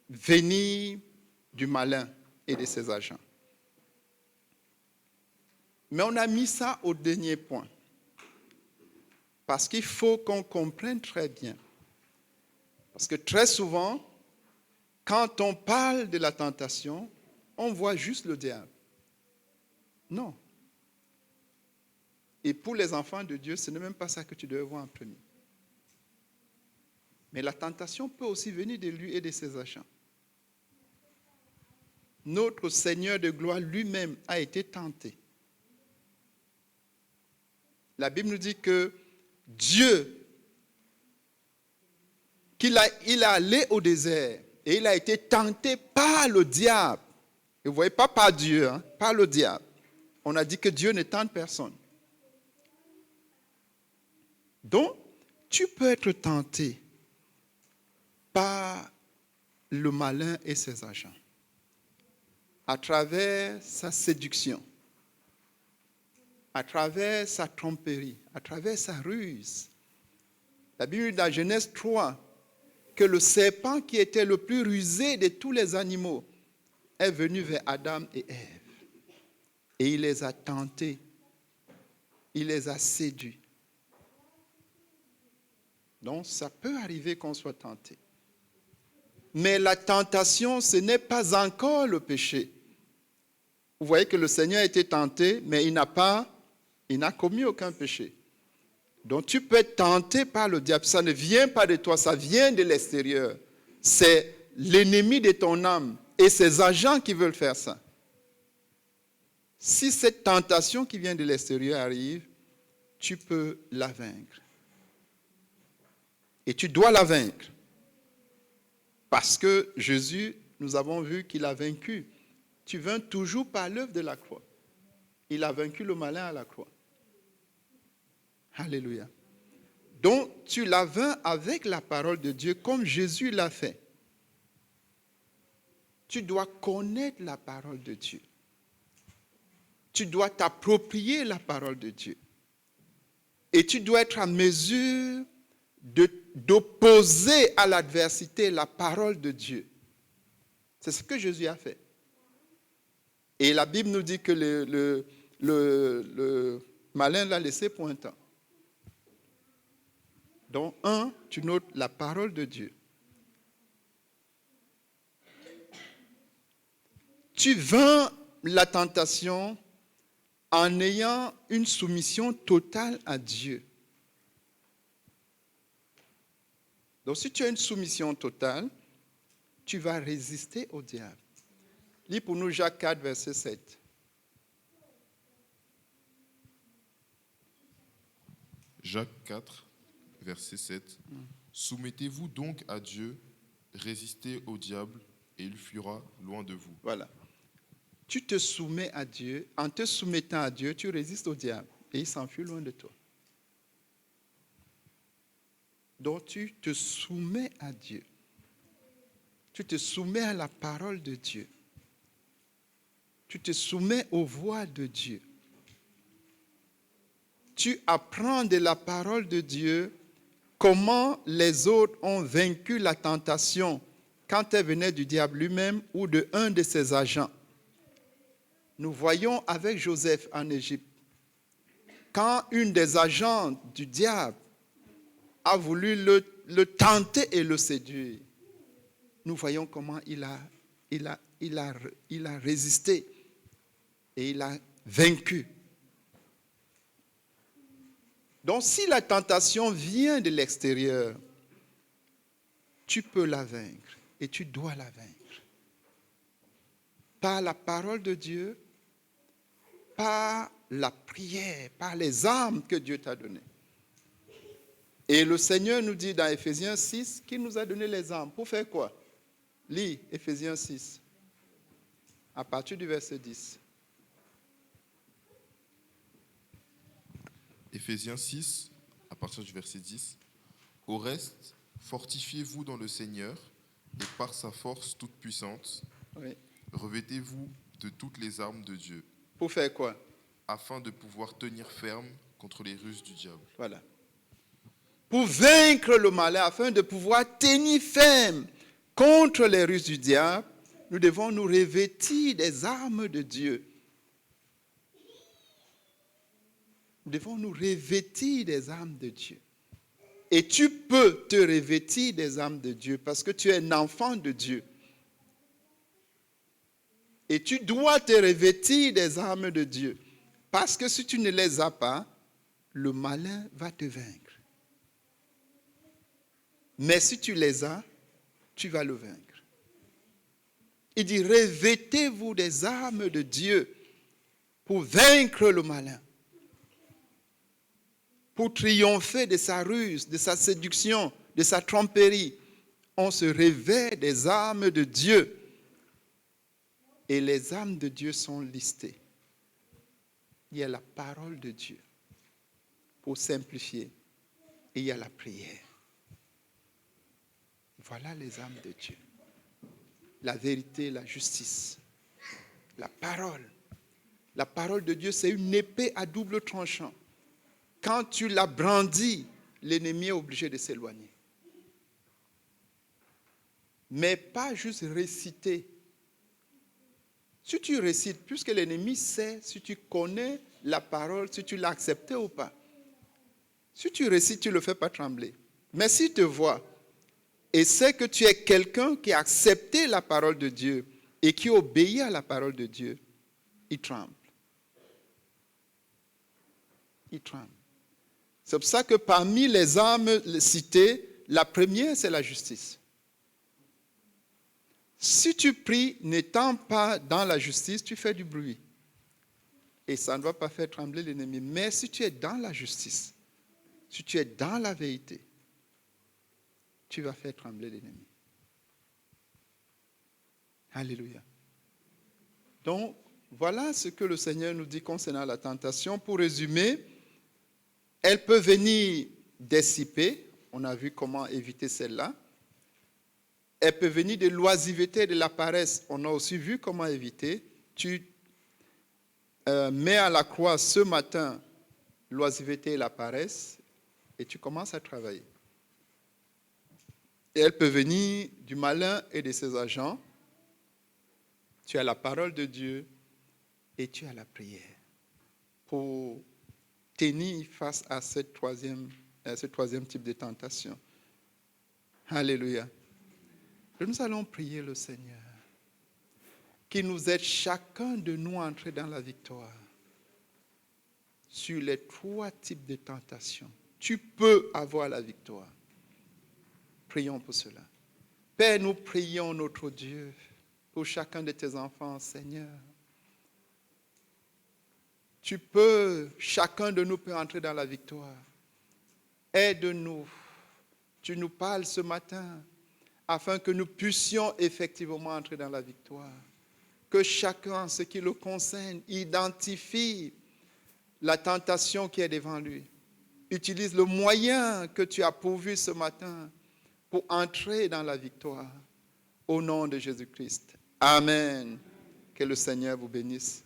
venir du malin et de ses agents. Mais on a mis ça au dernier point. Parce qu'il faut qu'on comprenne très bien. Parce que très souvent, quand on parle de la tentation, on voit juste le diable. Non. Et pour les enfants de Dieu, ce n'est même pas ça que tu dois voir en premier. Mais la tentation peut aussi venir de lui et de ses agents. Notre Seigneur de gloire lui-même a été tenté. La Bible nous dit que Dieu, il est allé au désert et il a été tenté par le diable. Et vous voyez, pas par Dieu, hein, par le diable. On a dit que Dieu ne tente personne. Donc, tu peux être tenté par le malin et ses agents à travers sa séduction, à travers sa tromperie, à travers sa ruse. La Bible dit dans Genèse 3 que le serpent qui était le plus rusé de tous les animaux est venu vers Adam et Ève. Et il les a tentés, il les a séduits. Donc ça peut arriver qu'on soit tenté. Mais la tentation, ce n'est pas encore le péché. Vous voyez que le Seigneur a été tenté, mais il n'a commis aucun péché. Donc tu peux être tenté par le diable. Ça ne vient pas de toi, ça vient de l'extérieur. C'est l'ennemi de ton âme et ses agents qui veulent faire ça. Si cette tentation qui vient de l'extérieur arrive, tu peux la vaincre. Et tu dois la vaincre. Parce que Jésus, nous avons vu qu'il a vaincu. Tu vains toujours par l'œuvre de la croix. Il a vaincu le malin à la croix. Alléluia. Donc, tu la vains avec la parole de Dieu comme Jésus l'a fait. Tu dois connaître la parole de Dieu. Tu dois t'approprier la parole de Dieu. Et tu dois être en mesure d'opposer à l'adversité la parole de Dieu. C'est ce que Jésus a fait. Et la Bible nous dit que le malin l'a laissé pour un temps. Donc, tu notes la parole de Dieu. Tu vains la tentation en ayant une soumission totale à Dieu. Donc, si tu as une soumission totale, tu vas résister au diable. Lis pour nous Jacques 4, verset 7. Jacques 4, verset 7. Soumettez-vous donc à Dieu, résistez au diable, et il fuira loin de vous. Voilà. tu te soumets à Dieu. En te soumettant à Dieu, tu résistes au diable et il s'enfuit loin de toi. Donc tu te soumets à Dieu. Tu te soumets à la parole de Dieu. Tu te soumets aux voix de Dieu. Tu apprends de la parole de Dieu comment les autres ont vaincu la tentation quand elle venait du diable lui-même ou de un de ses agents. Nous voyons avec Joseph en Égypte, quand une des agents du diable a voulu le tenter et le séduire, nous voyons comment il a résisté et il a vaincu. Donc si la tentation vient de l'extérieur, tu peux la vaincre et tu dois la vaincre. Par la parole de Dieu, par la prière, par les armes que Dieu t'a données. Et le Seigneur nous dit dans Éphésiens 6 qu'il nous a donné les armes. Pour faire quoi? Lis Éphésiens 6, à partir du verset 10. Éphésiens 6, à partir du verset 10. Au reste, fortifiez-vous dans le Seigneur et par sa force toute puissante, Oui. revêtez-vous de toutes les armes de Dieu, Pour faire quoi? afin de pouvoir tenir ferme contre les ruses du diable. Voilà. Pour vaincre le malin, afin de pouvoir tenir ferme contre les ruses du diable, nous devons nous revêtir des armes de Dieu. Nous devons nous revêtir des armes de Dieu. Et tu peux te revêtir des armes de Dieu parce que tu es un enfant de Dieu. Et tu dois te revêtir des armes de Dieu. Parce que si tu ne les as pas, le malin va te vaincre. Mais si tu les as, tu vas le vaincre. Il dit, revêtez-vous des armes de Dieu pour vaincre le malin. Pour triompher de sa ruse, de sa séduction, de sa tromperie. On se revêt des armes de Dieu. Et les armes de Dieu sont listées. Il y a la parole de Dieu pour simplifier. Et il y a la prière. Voilà les armes de Dieu. La vérité, la justice. La parole. La parole de Dieu, c'est une épée à double tranchant. Quand tu la brandis, l'ennemi est obligé de s'éloigner. Mais pas juste réciter. Si tu récites, puisque l'ennemi sait si tu connais la parole, si tu l'as acceptée ou pas. Si tu récites, tu ne le fais pas trembler. Mais s'il te voit et sait que tu es quelqu'un qui a accepté la parole de Dieu et qui obéit à la parole de Dieu, il tremble. Il tremble. C'est pour ça que parmi les armes citées, la première, c'est la justice. Si tu pries n'étant pas dans la justice, tu fais du bruit. Et ça ne va pas faire trembler l'ennemi. Mais si tu es dans la justice, si tu es dans la vérité, tu vas faire trembler l'ennemi. Alléluia. Donc, voilà ce que le Seigneur nous dit concernant la tentation. Pour résumer, elle peut venir dissiper. On a vu comment éviter celle-là. Elle peut venir de l'oisiveté et de la paresse. On a aussi vu comment éviter. Tu mets à la croix ce matin l'oisiveté et la paresse et tu commences à travailler. Et elle peut venir du malin et de ses agents. Tu as la parole de Dieu et tu as la prière pour tenir face à ce troisième type de tentation. Alléluia. Et nous allons prier le Seigneur qu'il nous aide chacun de nous à entrer dans la victoire sur les trois types de tentations. Tu peux avoir la victoire. Prions pour cela. Père, nous prions notre Dieu pour chacun de tes enfants, Seigneur. Tu peux, chacun de nous peut entrer dans la victoire. Aide-nous. Tu nous parles ce matin afin que nous puissions effectivement entrer dans la victoire. Que que chacun, ce qui le concerne, identifie la tentation qui est devant lui. Utilise le moyen que tu as pourvu ce matin pour entrer dans la victoire. Au nom de Jésus-Christ. Amen. Que le Seigneur vous bénisse.